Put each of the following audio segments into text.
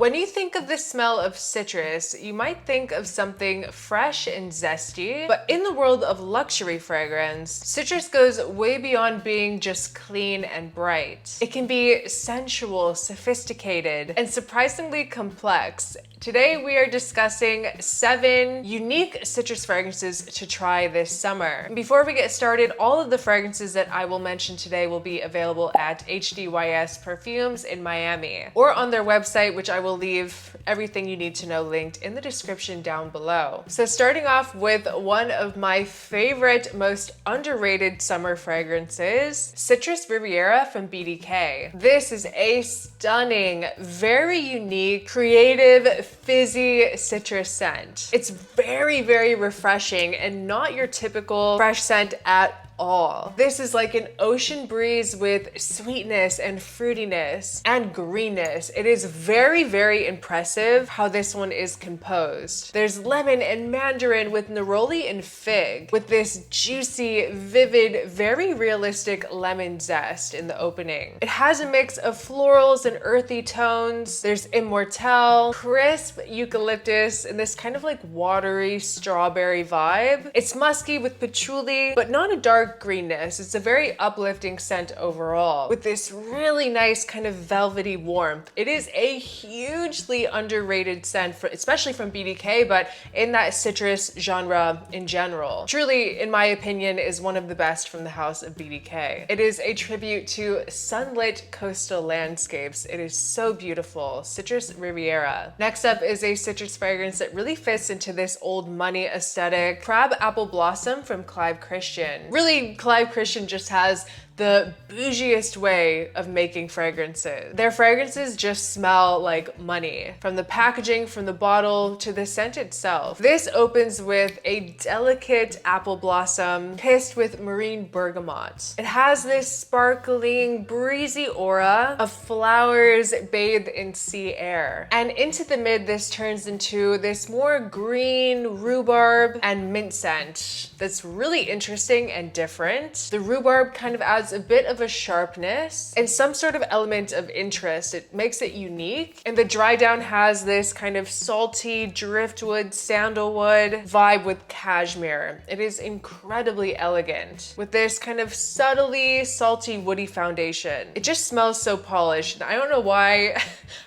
When you think of the smell of citrus, you might think of something fresh and zesty, but in the world of luxury fragrance, citrus goes way beyond being just clean and bright. It can be sensual, sophisticated, and surprisingly complex. Today we are discussing 7 unique citrus fragrances to try this summer. Before we get started, all of the fragrances that I will mention today will be available at HDYS Perfumes in Miami or on their website, which I will leave everything you need to know linked in the description down below. So starting off with one of my favorite, most underrated summer fragrances, Citrus Riviera from BDK. This is a stunning, very unique, creative, fizzy citrus scent. It's very, very refreshing and not your typical fresh scent at all. This is like an ocean breeze with sweetness and fruitiness and greenness. It is very, very impressive how this one is composed. There's lemon and mandarin with neroli and fig, with this juicy, vivid, very realistic lemon zest in the opening. It has a mix of florals and earthy tones. There's immortelle, crisp eucalyptus, and this kind of like watery strawberry vibe. It's musky with patchouli, but not a dark greenness. It's a very uplifting scent overall, with this really nice kind of velvety warmth. It is a hugely underrated scent, especially from BDK, but in that citrus genre in general. Truly, in my opinion, is one of the best from the house of BDK. It is a tribute to sunlit coastal landscapes. It is so beautiful. Citrus Riviera. Next up is a citrus fragrance that really fits into this old money aesthetic. Crab Apple Blossom from Clive Christian. Really, Clive Christian just has the bougiest way of making fragrances. Their fragrances just smell like money. From the packaging, from the bottle, to the scent itself. This opens with a delicate apple blossom kissed with marine bergamot. It has this sparkling, breezy aura of flowers bathed in sea air. And into the mid, this turns into this more green rhubarb and mint scent that's really interesting and different. The rhubarb kind of adds a bit of a sharpness and some sort of element of interest. It makes it unique. And the dry down has this kind of salty driftwood, sandalwood vibe with cashmere. It is incredibly elegant with this kind of subtly salty woody foundation. It just smells so polished. And I don't know why,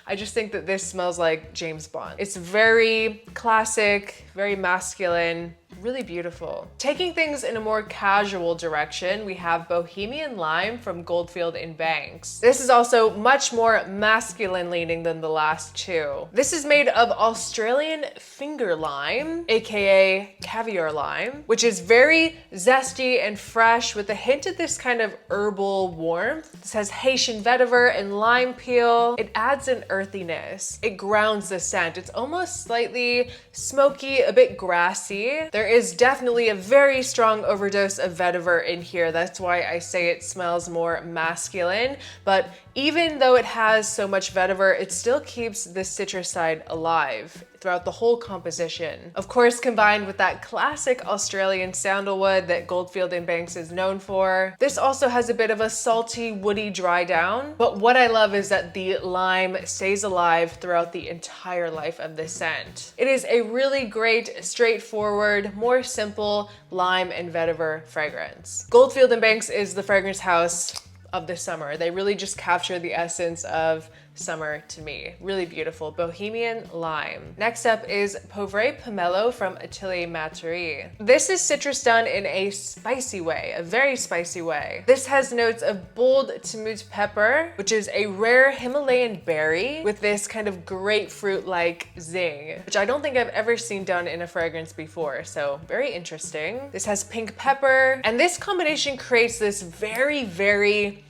I just think that this smells like James Bond. It's very classic, very masculine, really beautiful. Taking things in a more casual direction, we have Bohemian Lime from Goldfield & Banks. This is also much more masculine leaning than the last two. This is made of Australian finger lime, aka caviar lime, which is very zesty and fresh with a hint of this kind of herbal warmth. This has Haitian vetiver and lime peel. It adds an earthiness. It grounds the scent. It's almost slightly smoky, a bit grassy. There is definitely a very strong overdose of vetiver in here. That's why I say it smells more masculine. But even though it has so much vetiver, it still keeps the citrus side alive throughout the whole composition. Of course, combined with that classic Australian sandalwood that Goldfield & Banks is known for. This also has a bit of a salty, woody dry down. But what I love is that the lime stays alive throughout the entire life of the scent. It is a really great, straightforward, more simple lime and vetiver fragrance. Goldfield & Banks is the fragrance house of the summer. They really just capture the essence of summer to me. Really beautiful. Bohemian Lime. Next up is Poivre Pomelo from Atelier Materie. This is citrus done in a spicy way, a very spicy way. This has notes of bold Timut pepper, which is a rare Himalayan berry with this kind of grapefruit-like zing, which I don't think I've ever seen done in a fragrance before, so very interesting. This has pink pepper, and this combination creates this very, very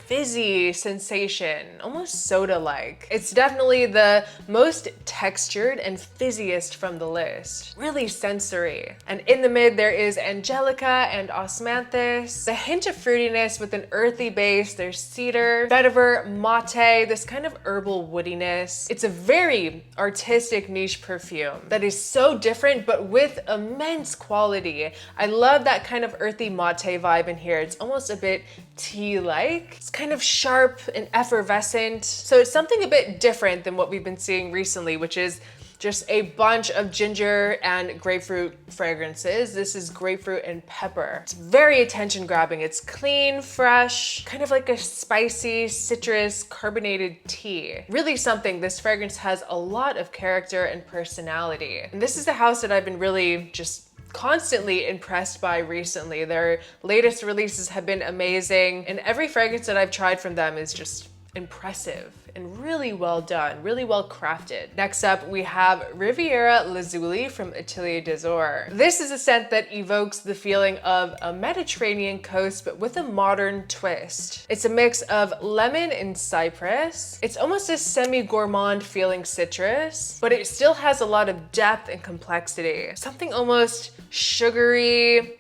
fizzy sensation, almost soda-like. It's definitely the most textured and fizziest from the list. Really sensory. And in the mid, there is Angelica and Osmanthus. The hint of fruitiness with an earthy base. There's cedar, vetiver, mate, this kind of herbal woodiness. It's a very artistic niche perfume that is so different, but with immense quality. I love that kind of earthy mate vibe in here. It's almost a bit tea-like. It's kind of sharp and effervescent. So it's something a bit different than what we've been seeing recently, which is just a bunch of ginger and grapefruit fragrances. This is grapefruit and pepper. It's very attention grabbing. It's clean, fresh, kind of like a spicy, citrus, carbonated tea. Really something. This fragrance has a lot of character and personality. And this is the house that I've been really just constantly impressed by recently. Their latest releases have been amazing, and every fragrance that I've tried from them is just impressive and really well done, really well crafted. Next up, we have Riviera Lazuli from Atelier des Ors. This is a scent that evokes the feeling of a Mediterranean coast, but with a modern twist. It's a mix of lemon and cypress. It's almost a semi-gourmand feeling citrus, but it still has a lot of depth and complexity. Something almost sugary,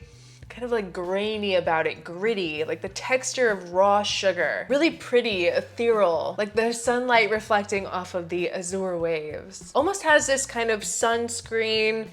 kind of like grainy about it, gritty, like the texture of raw sugar. Really pretty, ethereal, like the sunlight reflecting off of the azure waves. Almost has this kind of sunscreen,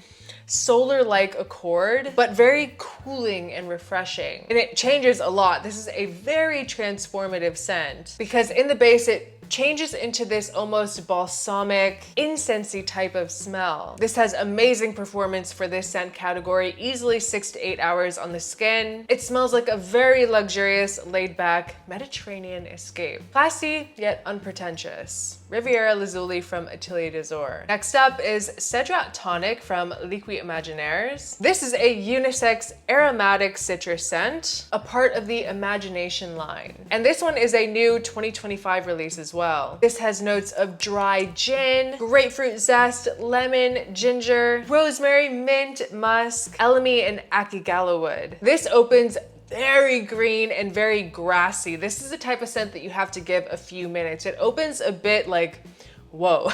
solar-like accord, but very cooling and refreshing. And it changes a lot. This is a very transformative scent because in the base, it changes into this almost balsamic, incensey type of smell. This has amazing performance for this scent category, easily 6 to 8 hours on the skin. It smells like a very luxurious, laid-back Mediterranean escape. Classy, yet unpretentious. Riviera Lazuli from Atelier des Ors. Next up is Cedrat Tonic from Liquid Imaginaires. This is a unisex aromatic citrus scent, a part of the Imagination line. And this one is a new 2025 release as well. This has notes of dry gin, grapefruit zest, lemon, ginger, rosemary, mint, musk, elemi, and akigala wood. This opens very green and very grassy. This is the type of scent that you have to give a few minutes. It opens a bit like, whoa,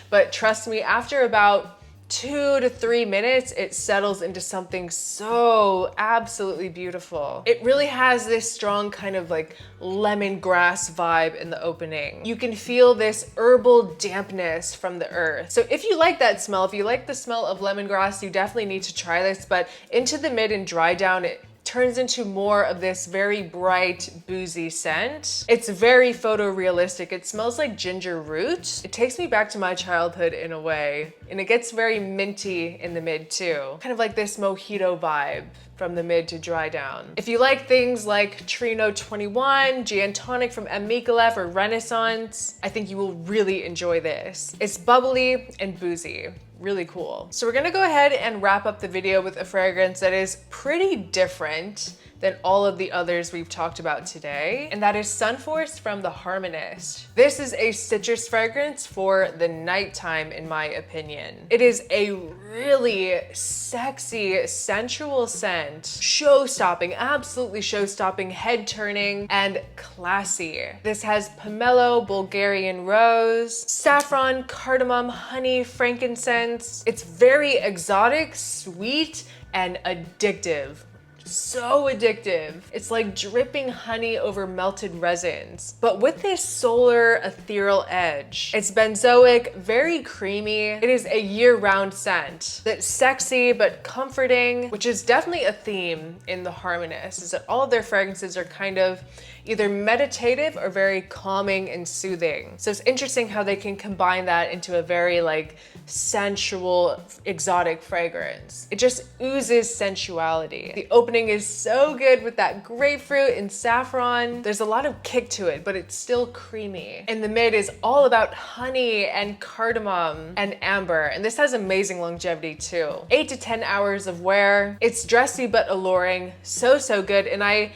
but trust me, after about 2 to 3 minutes, it settles into something so absolutely beautiful. It really has this strong kind of like lemongrass vibe in the opening. You can feel this herbal dampness from the earth. So if you like that smell, if you like the smell of lemongrass, you definitely need to try this, but into the mid and dry down, it turns into more of this very bright, boozy scent. It's very photorealistic. It smells like ginger root. It takes me back to my childhood in a way, and it gets very minty in the mid too. Kind of like this mojito vibe from the mid to dry down. If you like things like Trino 21, Gin Tonic from M. Mikolev, or Renaissance, I think you will really enjoy this. It's bubbly and boozy. Really cool. So we're gonna go ahead and wrap up the video with a fragrance that is pretty different than all of the others we've talked about today, and that is Sunforce from The Harmonist. This is a citrus fragrance for the nighttime, in my opinion. It is a really sexy, sensual scent, show-stopping, absolutely show-stopping, head-turning, and classy. This has pomelo, Bulgarian rose, saffron, cardamom, honey, frankincense. It's very exotic, sweet, and addictive. So addictive. It's like dripping honey over melted resins, but with this solar ethereal edge. It's benzoic, very creamy. It is a year-round scent that's sexy but comforting, which is definitely a theme in The Harmonist, is that all of their fragrances are kind of either meditative or very calming and soothing. So it's interesting how they can combine that into a very like sensual, exotic fragrance. It just oozes sensuality. The opening is so good with that grapefruit and saffron. There's a lot of kick to it, but it's still creamy. And the mid is all about honey and cardamom and amber. And this has amazing longevity too. 8 to 10 hours of wear. It's dressy but alluring. So good. And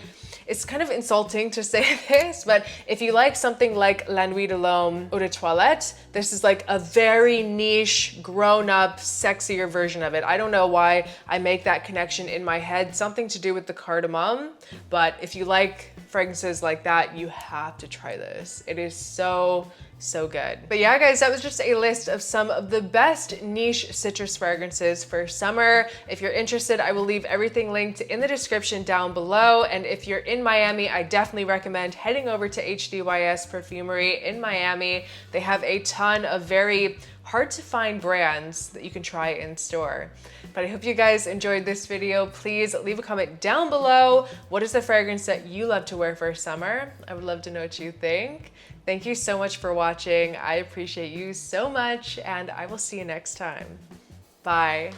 it's kind of insulting to say this, but if you like something like La Nuit de l'Homme Eau de Toilette, this is like a very niche, grown-up, sexier version of it. I don't know why I make that connection in my head, something to do with the cardamom, but if you like fragrances like that, you have to try this. It is so So good. But yeah, guys, that was just a list of some of the best niche citrus fragrances for summer. If you're interested, I will leave everything linked in the description down below. And if you're in Miami, I definitely recommend heading over to HDYS Perfumery in Miami. They have a ton of very hard to find brands that you can try in store. But I hope you guys enjoyed this video. Please leave a comment down below. What is the fragrance that you love to wear for summer? I would love to know what you think. Thank you so much for watching. I appreciate you so much, and I will see you next time. Bye.